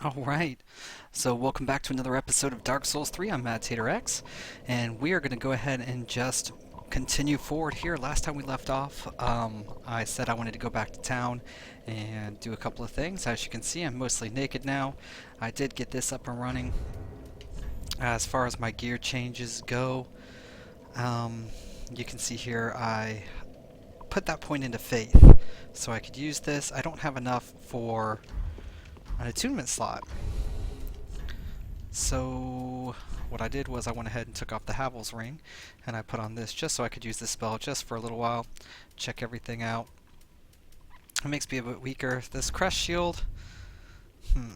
Alright, so welcome back to another episode of Dark Souls 3. I'm MadTaterX, and we are going to go ahead and just continue forward here. Last time we left off, I said I wanted to go back to town and do a couple of things. As you can see, I'm mostly naked now. I did get this up and running. As far as my gear changes go, you can see here I put that point into Faith, so I could use this. I don't have enough for an attunement slot. So what I did was I went ahead and took off the Havel's ring and I put on this just so I could use this spell just for a little while, check everything out. It makes me a bit weaker. This crest shield, been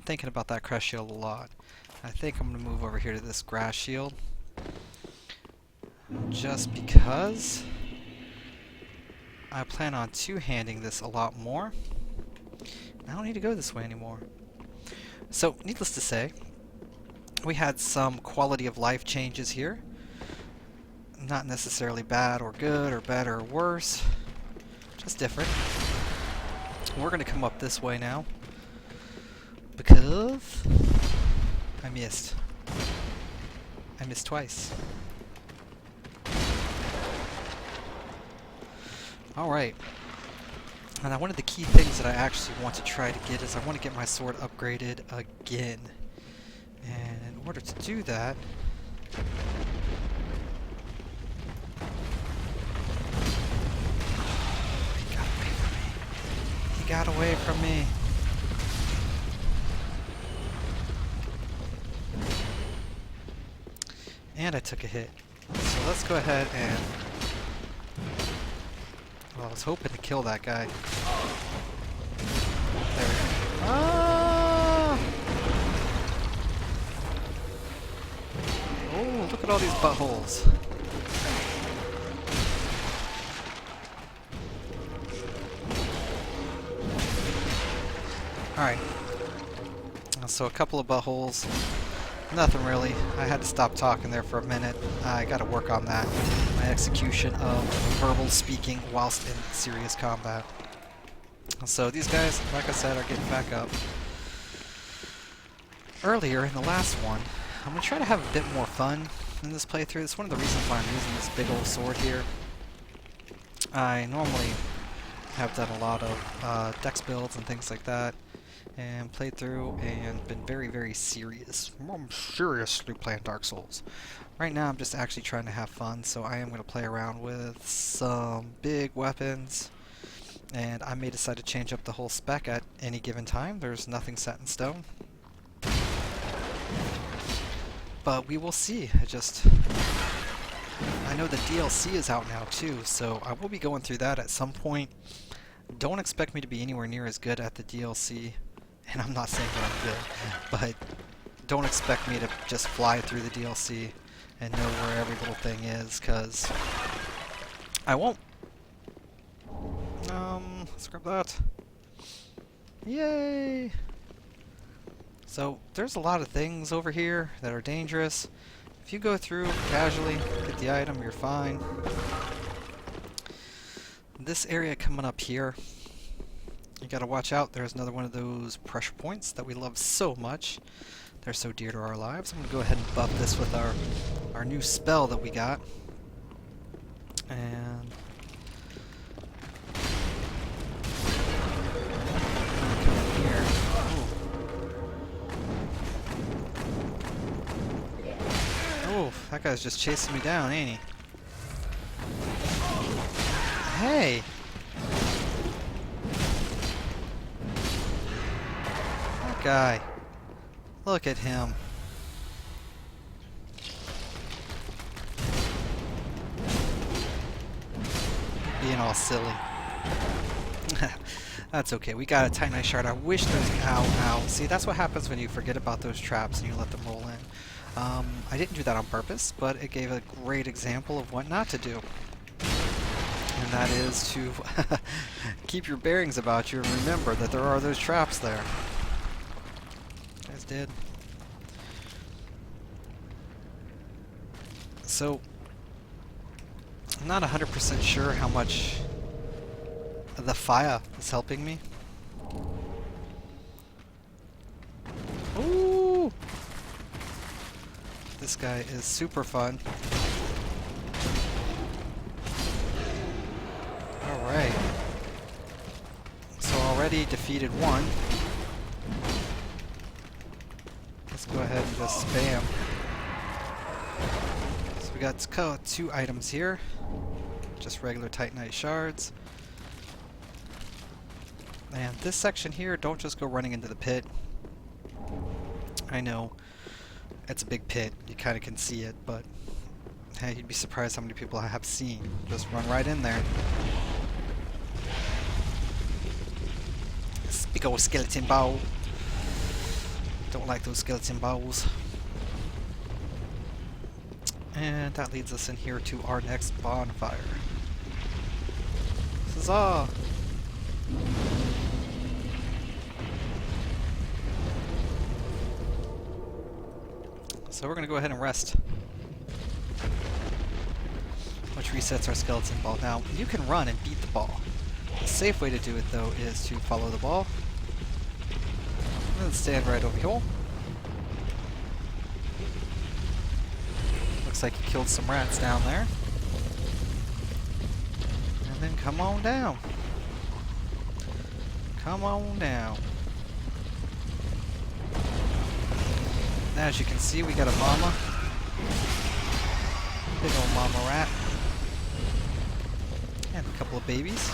thinking about that crest shield a lot. I think I'm going to move over here to this grass shield just because I plan on two-handing this a lot more. I don't need to go this way anymore. So, needless to say, we had some quality of life changes here. Not necessarily bad or good or better or worse, just different. We're going to come up this way now because I missed. I missed twice. Alright. And one of the key things that I actually want to try to get is I want to get my sword upgraded again. And in order to do that, he got away from me. And I took a hit. So let's go ahead and... Well, I was hoping to kill that guy. There we go. Ah! Oh, look at all these buttholes. Alright. So a couple of buttholes. Nothing really. I had to stop talking there for a minute. I gotta work on that. My execution of verbal speaking whilst in serious combat. So these guys, like I said, are getting back up. Earlier in the last one, I'm gonna try to have a bit more fun in this playthrough. It's one of the reasons why I'm using this big old sword here. I normally have done a lot of dex builds and things like that, and played through and been very, very serious. I'm seriously playing Dark Souls. Right now I'm just actually trying to have fun, so I am going to play around with some big weapons, and I may decide to change up the whole spec at any given time. There's nothing set in stone. But we will see. I know the DLC is out now too, so I will be going through that at some point. Don't expect me to be anywhere near as good at the DLC. And I'm not saying that I'm good, but don't expect me to just fly through the DLC and know where every little thing is, because I won't. Scrap that. Yay! So, there's a lot of things over here that are dangerous. If you go through casually, get the item, you're fine. This area coming up here, you gotta watch out. There's another one of those pressure points that we love so much. They're so dear to our lives. I'm gonna go ahead and buff this with our new spell that we got. And come in here. Oh, that guy's just chasing me down, ain't he? Hey! Guy. Look at him. Being all silly. That's okay. We got a Titanite shard. I wish there's an ow. See, that's what happens when you forget about those traps and you let them roll in. I didn't do that on purpose, but it gave a great example of what not to do. And that is to keep your bearings about you and remember that there are those traps there. Did. So, I'm not 100% sure how much the fire is helping me. Ooh! This guy is super fun. Alright. So already defeated one. Let's go ahead and just spam. So we got two items here. Just regular Titanite shards. And this section here, don't just go running into the pit. I know it's a big pit, you kind of can see it, but hey, you'd be surprised how many people I have seen. Just run right in there. This big old skeleton bow. Don't like those skeleton bows. And that leads us in here to our next bonfire. Huzzah! So we're going to go ahead and rest, which resets our skeleton ball. Now, you can run and beat the ball. The safe way to do it, though, is to follow the ball. And then stand right over here. Looks like you killed some rats down there. And then come on down. Come on down. Now, as you can see, we got a mama. Big old mama rat. And a couple of babies.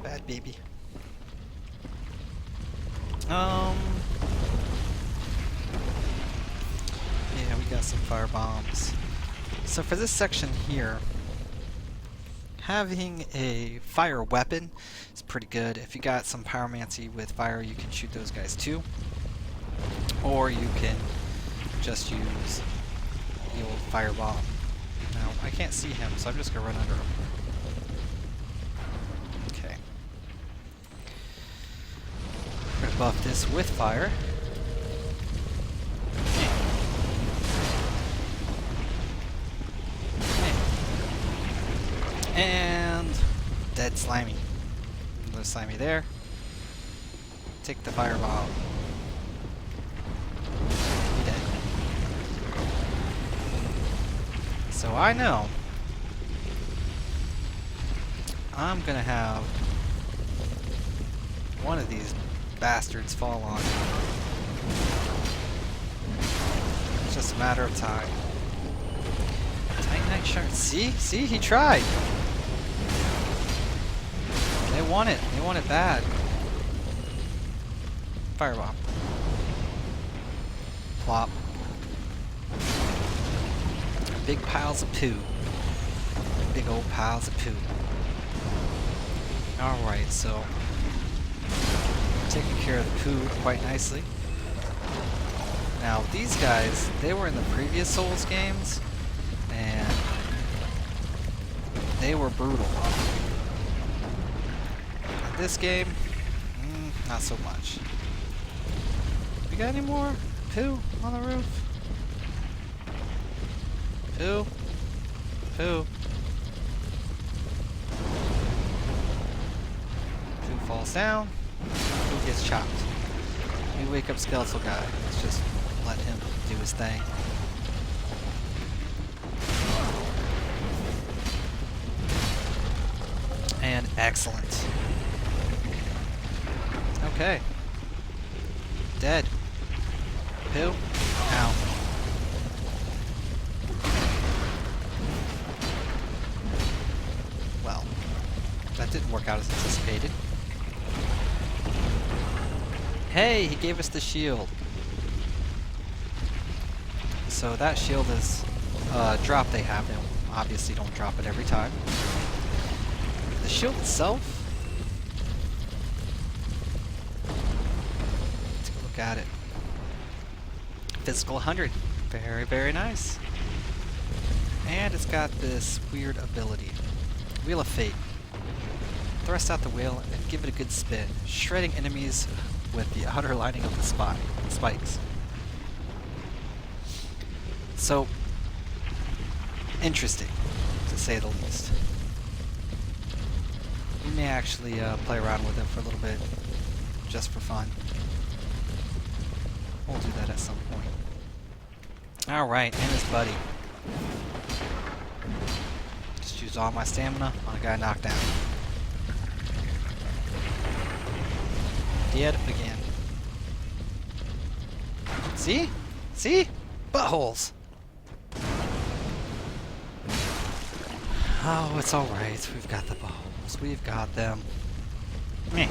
Bad baby. Yeah, we got some fire bombs. So for this section here, having a fire weapon is pretty good. If you got some pyromancy with fire, you can shoot those guys too. Or you can just use the old fire bomb. Now, I can't see him, so I'm just going to run under him. Okay. We're going to buff this with fire. And dead slimy. No slimy there. Take the fireball. Be dead. So I know I'm gonna have one of these bastards fall on me. It's just a matter of time. Titanite shard. See? See? He tried! They want it. They want it bad. Firebomb. Plop. Big piles of poo. Big old piles of poo. Alright, so taking care of the poo quite nicely. Now these guys, they were in the previous Souls games, and they were brutal. In this game, not so much. We got any more poo on the roof? Poo? Poo? Poo falls down. Poo gets chopped. We wake up Skeletal Guy. Let's just let him do his thing. And excellent. Okay. Dead. Poo? Ow. Well, that didn't work out as anticipated. Hey, he gave us the shield. So that shield is a drop they have. They obviously don't drop it every time. The shield itself, let's take a look at it. Physical 100. Very, very nice. And it's got this weird ability. Wheel of Fate. Thrust out the wheel and give it a good spin, shredding enemies with the outer lining of the spikes. So, interesting, to say the least. We may actually play around with it for a little bit. just for fun. We'll do that at some point. Alright, and his buddy. Just used all my stamina on a guy knocked down. Dead again. See? See? Buttholes! Oh, it's alright. We've got the buttholes. We've got them. Meh.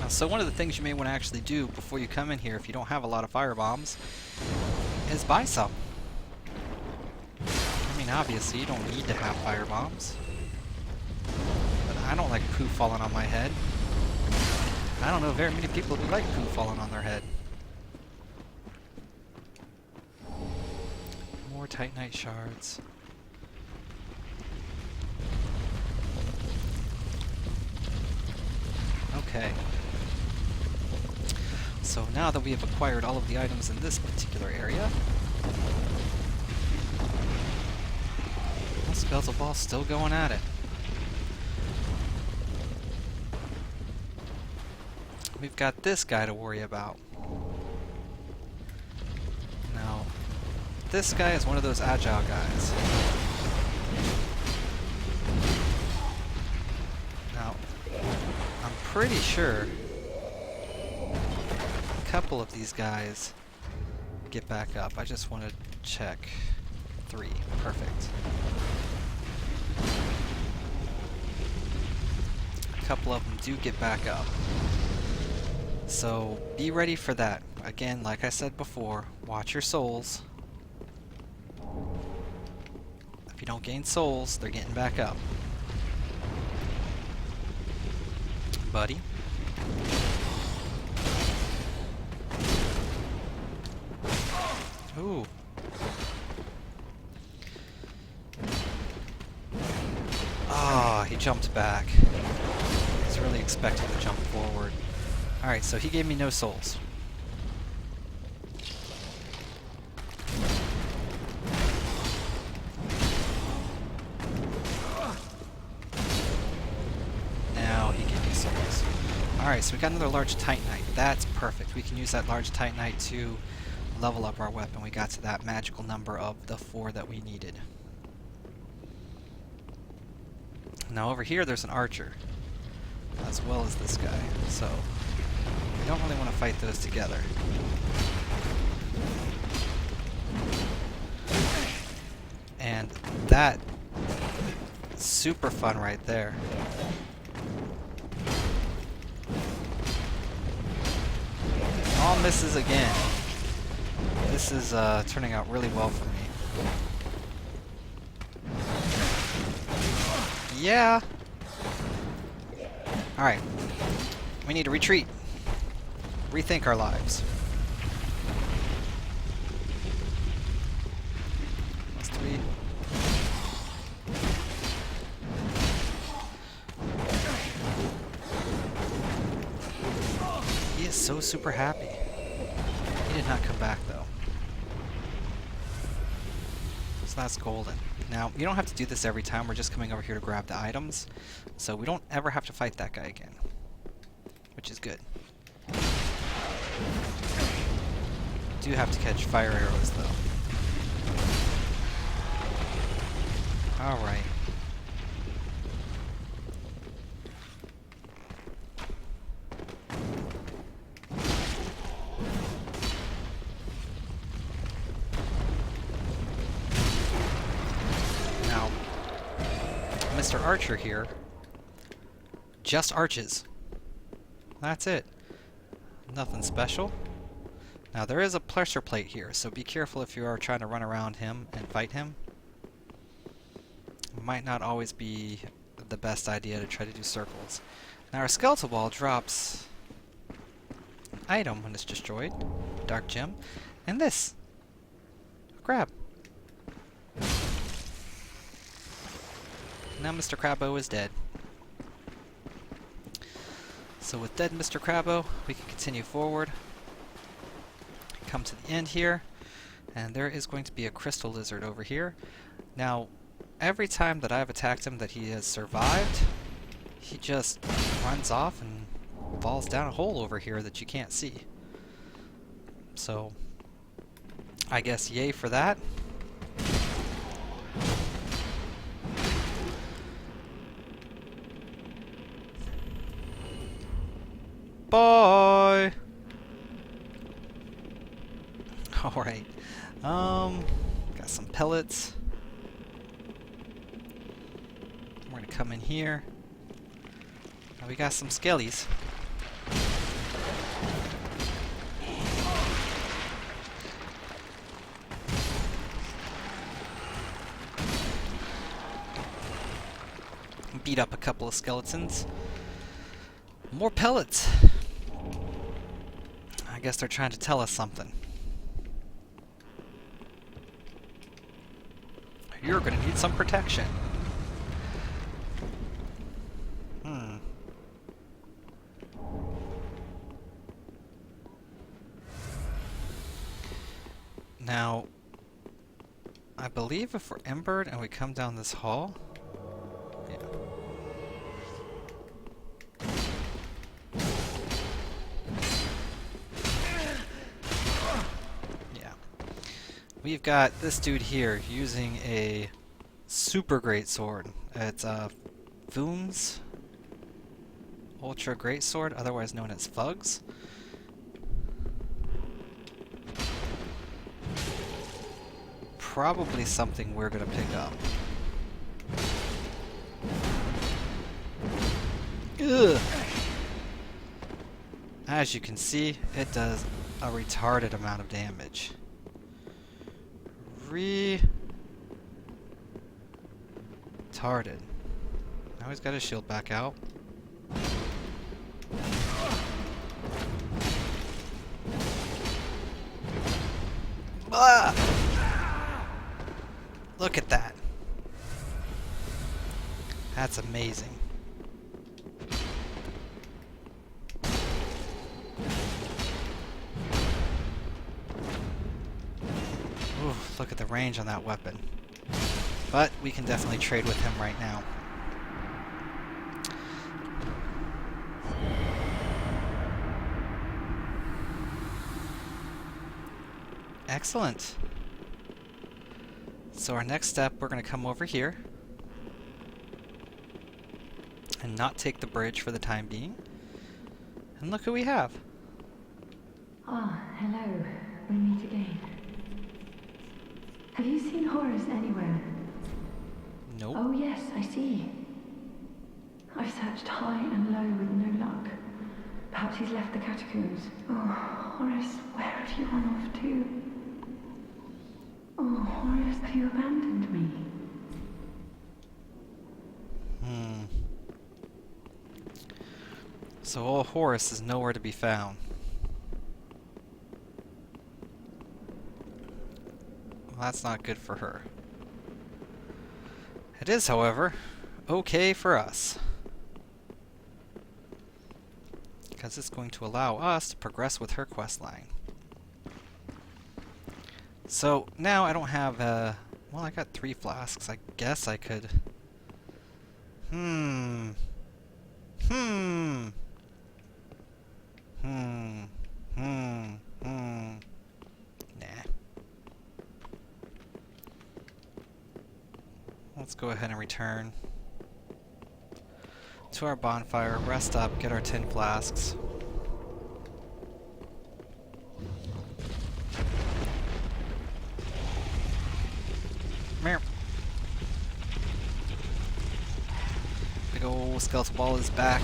So one of the things you may want to actually do before you come in here, if you don't have a lot of fire bombs, is buy some. I mean, obviously you don't need to have fire bombs, but I don't like poo falling on my head. I don't know very many people who like poo falling on their head. More Titanite shards. Okay. So now that we have acquired all of the items in this particular area, well, Skeletal Ball's still going at it. We've got this guy to worry about. Now, this guy is one of those agile guys. Now, I'm pretty sure a couple of these guys get back up. I just want to check. 3. Perfect. A couple of them do get back up. So be ready for that. Again, like I said before, watch your souls. If you don't gain souls, they're getting back up. Buddy. Ooh. Ah, he jumped back. I was really expecting to jump forward. Alright, so he gave me no souls. Now he gave me souls. Alright, so we got another large Titanite. That's perfect. We can use that large Titanite to level up our weapon. We got to that magical number of the 4 that we needed. Now over here there's an archer, as well as this guy, so we don't really want to fight those together. And that is super fun right there. All misses again. This is turning out really well for me. Yeah! Alright. We need to retreat. Rethink our lives. That's 3. He is so super happy. He did not come back though. So that's golden. Now, you don't have to do this every time, we're just coming over here to grab the items, so we don't ever have to fight that guy again, which is good. Do have to catch fire arrows, though. Alright. Mr. Archer here just arches. That's it. Nothing special. Now there is a pressure plate here, so be careful if you are trying to run around him and fight him. It might not always be the best idea to try to do circles. Now our skeletal ball drops an item when it's destroyed, dark gem, and this. Grab. Now Mr. Crabbo is dead. So with dead Mr. Crabbo, we can continue forward. Come to the end here, and there is going to be a crystal lizard over here. Now, every time that I've attacked him that he has survived, he just runs off and falls down a hole over here that you can't see. So, I guess yay for that. Bye! Alright. Got some pellets. We're gonna come in here. Now we got some skellies. Beat up a couple of skeletons. More pellets! I guess they're trying to tell us something. You're gonna need some protection. Now, I believe if we're embered and we come down this hall... Yeah. We've got this dude here using a super great sword. It's Voom's Ultra Great Sword, otherwise known as Fugs. Probably something we're gonna pick up. Ugh. As you can see, it does a retarded amount of damage. Retarded. Now he's got his shield back out. Ah! Look at that. That's amazing. Ooh, look at the range on that weapon. But we can definitely trade with him right now. Excellent. So our next step, we're going to come over here and not take the bridge for the time being. And look who we have. Ah, hello. We meet again. Have you seen Horus anywhere? Nope. Oh yes, I see. I've searched high and low with no luck. Perhaps he's left the catacombs. Oh, Horus, where have you run off to? Oh, Horus, have you abandoned me? So old Horus is nowhere to be found. Well, that's not good for her. It is, however, okay for us. Because it's going to allow us to progress with her questline. So, now I don't have, well, I got 3 flasks. I guess I could... Nah. Let's go ahead and return to our bonfire, rest up, get our 10 flasks. Meow. Big ol' skeletal ball is back.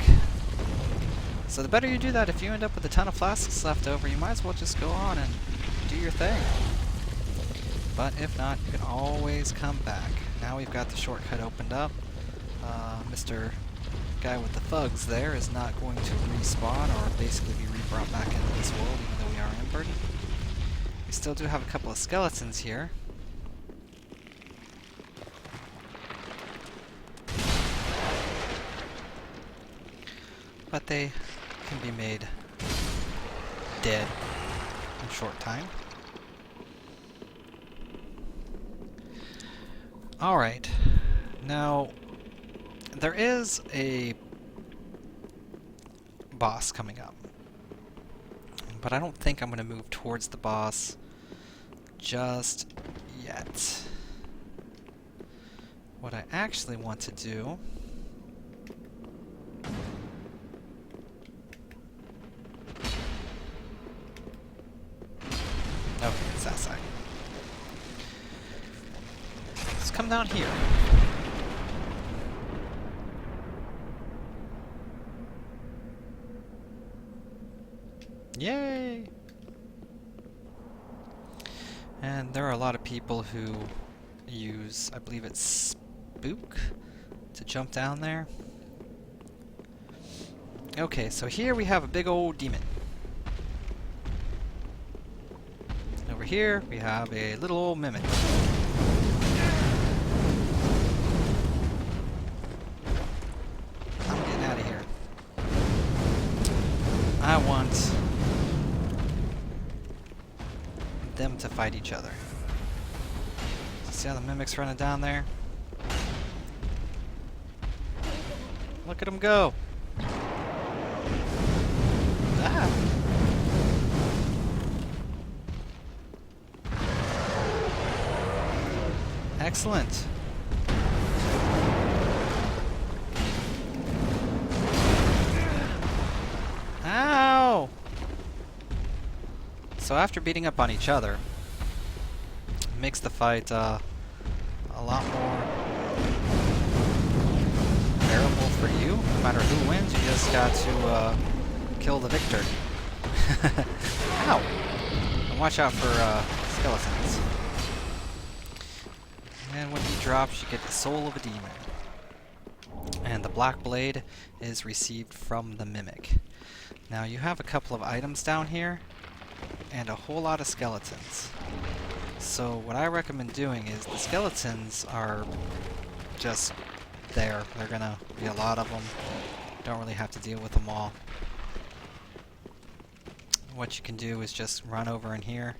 So the better you do that, if you end up with a ton of flasks left over, you might as well just go on and do your thing. But if not, you can always come back. Now we've got the shortcut opened up. Mr. Guy with the thugs there is not going to respawn or basically be re-brought back into this world, even though we are embered. We still do have a couple of skeletons here. But they can be made dead in a short time. Alright, Now, there is a boss coming up, but I don't think I'm going to move towards the boss just yet. What I actually want to do okay, it's that side. Let's come down here. Yay! And there are a lot of people who use, I believe it's Spook, to jump down there. Okay, so here we have a big old demon. Over here we have a little old mimic. I'm getting out of here. I want them to fight each other. See how the mimic's running down there? Look at him go! Ah! Excellent! Ow! So after beating up on each other, it makes the fight a lot more bearable for you. No matter who wins, you just got to kill the victor. Ow! And watch out for skeletons. And when he drops, you get the soul of a demon. And the black blade is received from the mimic. Now you have a couple of items down here, and a whole lot of skeletons. So what I recommend doing is, the skeletons are just there. They're gonna be a lot of them. Don't really have to deal with them all. What you can do is just run over in here,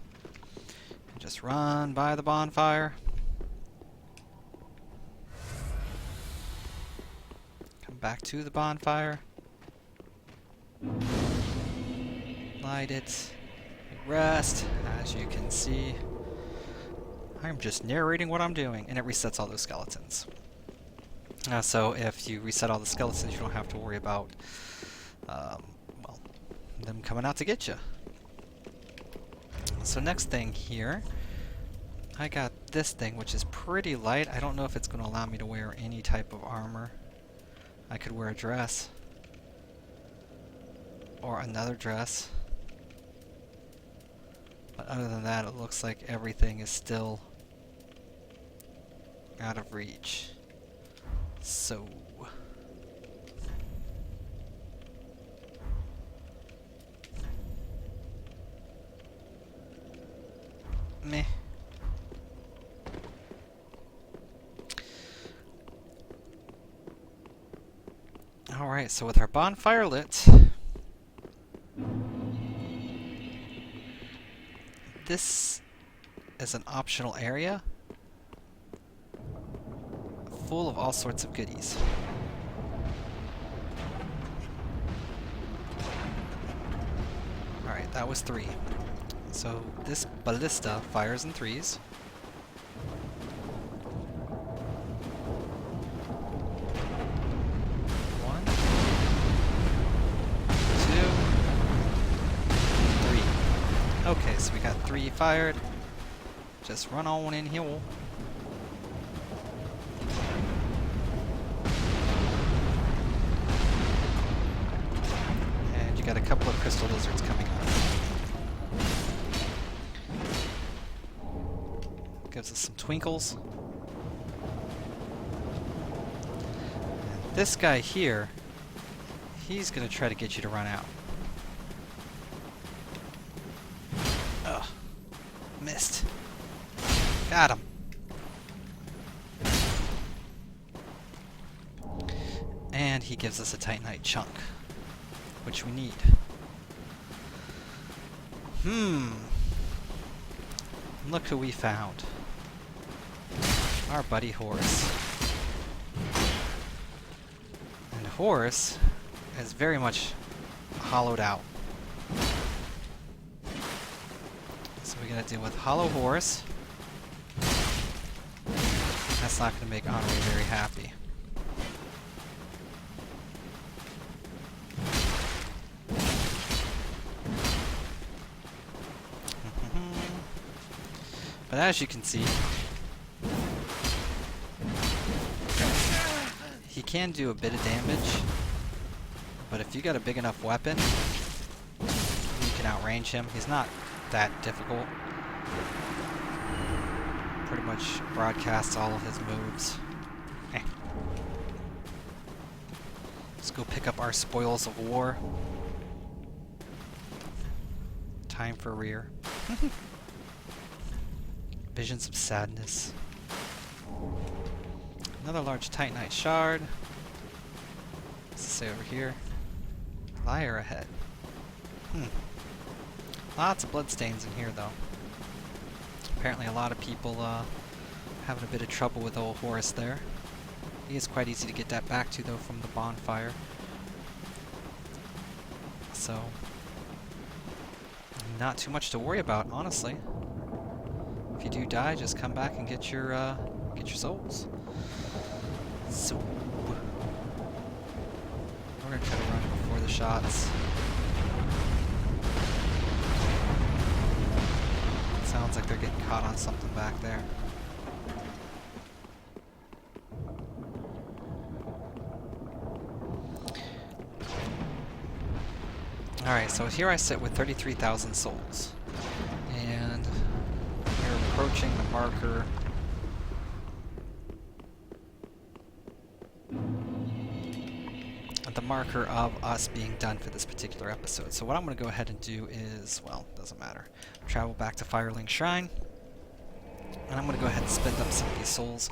and just run by the bonfire. Come back to the bonfire. Light it. Rest. As you can see, I'm just narrating what I'm doing, and it resets all those skeletons. So if you reset all the skeletons, you don't have to worry about well, them coming out to get you. So next thing here, I got this thing, which is pretty light. I don't know if it's going to allow me to wear any type of armor. I could wear a dress. Or another dress. But other than that, it looks like everything is still out of reach. So... meh. Alright, so with our bonfire lit, this is an optional area full of all sorts of goodies. Alright, that was 3. So this ballista fires in 3s. One, 2, 3. Okay, so we got 3 fired. Just run on in here. And you got a couple of crystal lizards coming up. Gives us some twinkles. And this guy here, he's gonna try to get you to run out. Ugh. Missed. Got him. And he gives us a Titanite chunk, which we need. Look who we found. Our buddy Horus. horse is very much hollowed out. So we gotta deal with hollow horse. That's not gonna make Henri very happy. But as you can see, he can do a bit of damage, but if you got a big enough weapon, you can outrange him. He's not that difficult. Pretty much broadcasts all of his moves. Let's go pick up our spoils of war. Time for rear. Visions of sadness. Another large Titanite shard. What's it say over here? Liar ahead. Lots of bloodstains in here, though. Apparently a lot of people having a bit of trouble with old Horus there. He is quite easy to get that back to, though, from the bonfire. So, not too much to worry about, honestly. If you do die, just come back and get your souls. So, we're gonna try to run before the shots. Sounds like they're getting caught on something back there. Alright, so here I sit with 33,000 souls. And we're approaching the marker. The marker of us being done for this particular episode. So what I'm going to go ahead and do is, well, doesn't matter. Travel back to Firelink Shrine. And I'm going to go ahead and spend up some of these souls.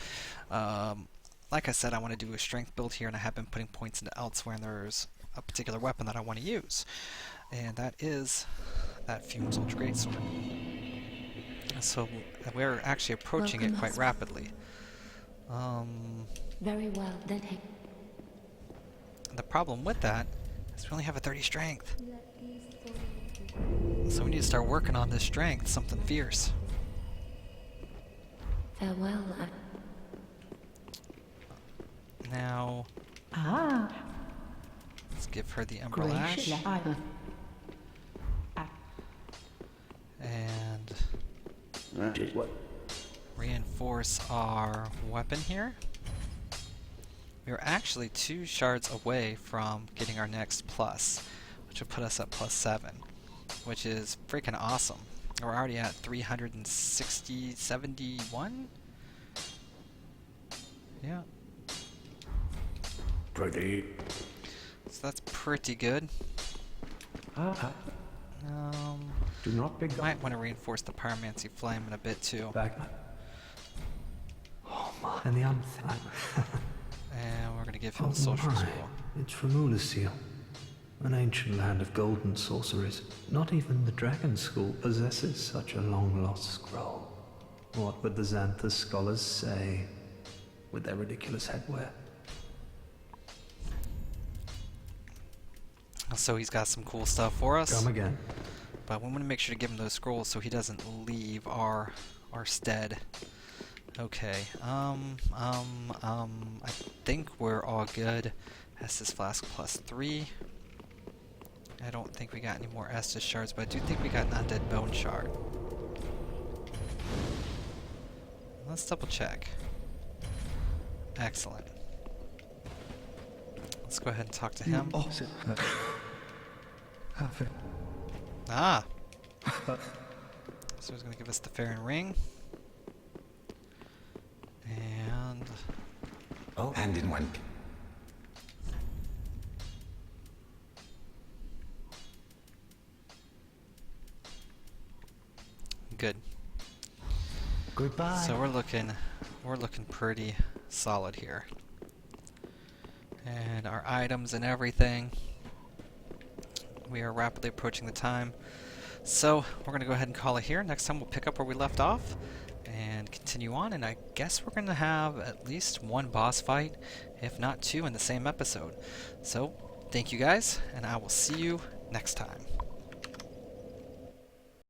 Like I said, I want to do a strength build here, and I have been putting points into elsewhere, and there's a particular weapon that I want to use. And that is that Fumes Ultra Greatsword. And so we're actually approaching it quite rapidly. Very well, then take. The problem with that is we only have a 30 strength. So we need to start working on this strength, something fierce. Farewell. Now, let's give her the Umbral Ash. And reinforce our weapon here. We are actually 2 shards away from getting our next plus, which will put us at +7, which is freaking awesome. We're already at 371? Yeah. Pretty. So that's pretty good. Do not pick Might want to reinforce the Pyromancy Flame in a bit too. back. Oh my. And the thing. And we're going to give him a social scroll. It's from Ulasil, an ancient land of golden sorceries. Not even the Dragon School possesses such a long-lost scroll. What would the Xanthus scholars say with their ridiculous headwear? So he's got some cool stuff for us. Come again. But we want to make sure to give him those scrolls so he doesn't leave our stead. Okay, I think we're all good. Estus Flask +3. I don't think we got any more Estus shards, but I do think we got an Undead Bone Shard. Let's double check. Excellent. Let's go ahead and talk to him. Ah! So he's going to give us the Farron Ring. And... Oh, and in one. Good. Goodbye. So we're looking pretty solid here. And our items and everything. We are rapidly approaching the time. So we're going to go ahead and call it here. Next time we'll pick up where we left off and continue on, and I guess we're going to have at least one boss fight, if not 2 in the same episode. So, thank you guys, and I will see you next time.